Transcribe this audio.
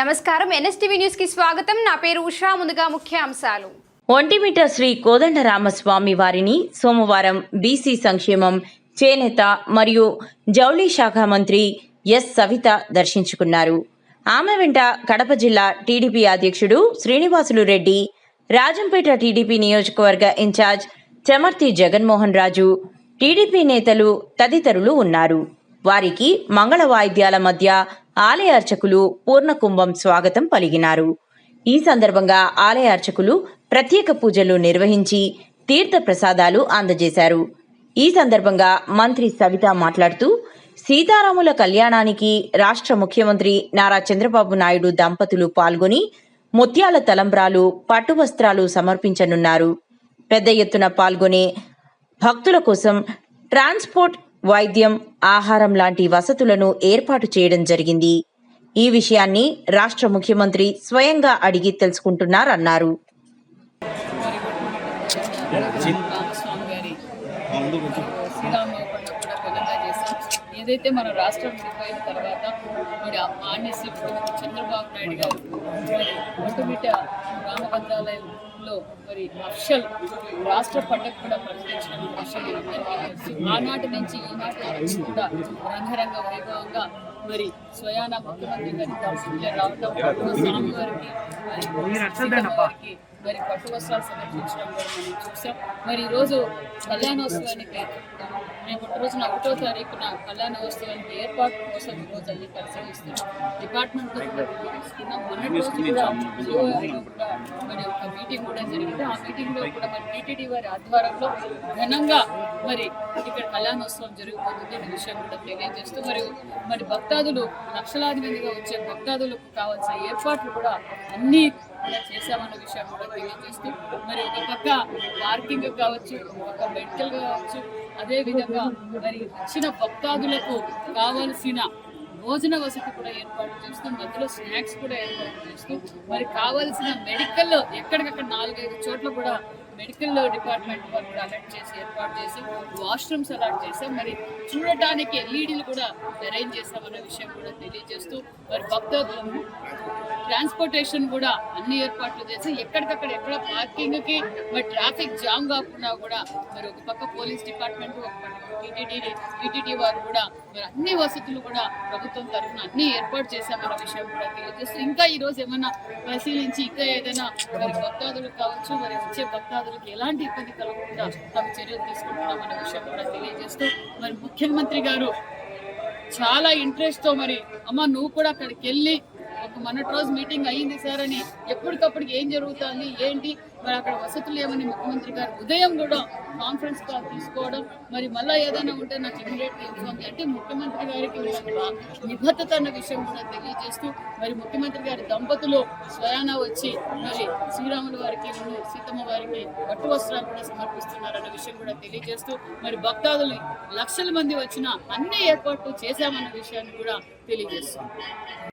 నమస్కారం NSTV news కి స్వాగతం. నా పేరు ఉషా. ముందుగా ముఖ్యాంశాలు. ఒంటిమిట్ట శ్రీ కోదండరామస్వామి వారిని సోమవారం బీసీ సంక్షేమం, చేనేత మరియు జౌళి శాఖ మంత్రి ఎస్ సవిత దర్శించుకున్నారు. ఆమె వెంట కడప జిల్లా టీడీపీ అధ్యక్షుడు శ్రీనివాసులు రెడ్డి, రాజంపేట టీడీపీ నియోజకవర్గ ఇన్ఛార్జ్ చెమర్తి జగన్మోహన్ రాజు, టీడీపీ నేతలు తదితరులు ఉన్నారు. వారికి మంగళ వాయిద్యాల మధ్య ఆలయ అర్చకులు పూర్ణకుంభం స్వాగతం పలికినారు. ఈ సందర్భంగా ఆలయ అర్చకులు ప్రత్యేక పూజలు నిర్వహించి తీర్థ ప్రసాదాలు అందజేశారు. ఈ సందర్భంగా మంత్రి సవిత మాట్లాడుతూ, సీతారాముల కళ్యాణానికి రాష్ట్ర ముఖ్యమంత్రి నారా చంద్రబాబు నాయుడు దంపతులు పాల్గొని ముత్యాల తలంబ్రాలు, పట్టు వస్త్రాలు సమర్పించనున్నారు. పెద్ద ఎత్తున పాల్గొనే భక్తుల కోసం ట్రాన్స్పోర్ట్, వైద్యం, ఆహారం లాంటి వసతులను ఏర్పాటు చేయడం జరిగింది. ఈ విషయాన్ని రాష్ట్ర ముఖ్యమంత్రి స్వయంగా అడిగి తెలుసుకుంటున్నారన్నారు. ఏదైతే మన రాష్ట్రం విడిపోయిన తర్వాత మరి మాన్యశ్రీ చంద్రబాబు నాయుడు గారు ఒంటిమిట్ట రామభద్రాలయంలో మరి అఫ్షల్ రాష్ట్ర పండుగ కూడా ప్రకటించిన విషయం అందరికీ తెలుసు. ఆనాటి నుంచి ఈనాటి నుంచి కూడా రంగరంగ వైభవంగా మరి స్వయాన ముఖ్యమంత్రి గారి దంపతులే రావడం, స్వామివారికి మరి పట్టు వస్త్రాలు సమర్పించడం కూడా మనం చూసాం. మరి ఈరోజు కళ్యాణోత్సవానికి రేపటి రోజున 1వ తారీఖున కళ్యాణోత్సవానికి ఏర్పాటు కోసం ఈరోజు అన్ని పరిశీలిస్తున్నాం. డిపార్ట్మెంట్తో కూడా తీసుకున్నాం. మొన్నటి రోజు కూడా మరి ఒక మీటింగ్ కూడా జరిగింది. ఆ మీటింగ్లో కూడా మరి టీటీడీ వారి ఆధ్వర్యంలో ఘనంగా మరి ఇక్కడ కళ్యాణోత్సవం జరిగిపోతుంది అనే విషయం కూడా తెలియజేస్తూ మరి భక్తాదులు లక్షలాది మందిగా వచ్చే భక్తాదులకు కావాల్సిన ఏర్పాట్లు కూడా అన్ని చేశామన్న విషయం కూడా తెలియజేస్తూ మరి ఒక పక్క పార్కింగ్ కావచ్చు, ఒక మెడికల్ కావచ్చు, అదేవిధంగా మరి వచ్చిన భక్తాదులకు కావలసిన భోజన వసతి కూడా ఏర్పాటు చేస్తూ, మధ్యలో స్నాక్స్ కూడా ఏర్పాటు చేస్తూ, మరి కావాల్సిన మెడికల్ ఎక్కడికక్కడ 4-5 చోట్ల కూడా మెడికల్ డిపార్ట్మెంట్ వారు కూడా అలర్ట్ చేసి ఏర్పాటు చేసి వాష్రూమ్స్ అలాట్ చేసాం. మరి చూడటానికి ఎల్ఈడీలు కూడా అరేంజ్ చేసామన్న విషయం కూడా తెలియజేస్తూ మరి భక్తులకు ట్రాన్స్పోర్టేషన్ కూడా అన్ని ఏర్పాట్లు చేసి ఎక్కడికక్కడ ఎక్కడ పార్కింగ్కి మరి ట్రాఫిక్ జామ్ కాకుండా కూడా మరి ఒక పక్క పోలీస్ డిపార్ట్మెంట్, ఒక పక్క టీటీడీ వారు కూడా మరి అన్ని వసతులు కూడా ప్రభుత్వం తరఫున అన్ని ఏర్పాటు చేశామన్న విషయం కూడా తెలియజేస్తూ, ఇంకా ఈరోజు ఏమైనా పరిశీలించి ఇంకా ఏదైనా మరి భక్తాదులకు కావచ్చు, మరి వచ్చే భక్తాదులకు ఎలాంటి ఇబ్బంది కలగకుండా తమ చర్యలు తీసుకుంటున్నామన్న విషయం కూడా తెలియజేస్తూ మరి ముఖ్యమంత్రి గారు చాలా ఇంట్రెస్ట్తో మరి అమ్మ నువ్వు కూడా అక్కడికి వెళ్ళి ఒక మొన్నటి రోజు మీటింగ్ అయ్యింది సార్ అని ఎప్పటికప్పటికి ఏం జరుగుతుంది ఏంటి మరి అక్కడ వసతులు ఏమని ముఖ్యమంత్రి గారు ఉదయం కూడా కాన్ఫరెన్స్ కాల్ తీసుకోవడం, మరి మళ్ళీ ఏదైనా ఉంటే నాకు ఇమీడియట్గా ఇన్ఫార్మ్ అంటే ముఖ్యమంత్రి గారికి నిబద్ధత అన్న విషయం కూడా తెలియజేస్తూ మరి ముఖ్యమంత్రి గారి దంపతులు స్వయాన వచ్చి మరి శ్రీరాముల వారికి, సీతమ్మ వారికి పట్టు వస్త్రాలు కూడా సమర్పిస్తున్నారన్న విషయం కూడా తెలియజేస్తూ మరి భక్తాదులు లక్షల మంది వచ్చిన అన్ని ఏర్పాట్లు చేశామన్న విషయాన్ని కూడా తెలియజేస్తుంది.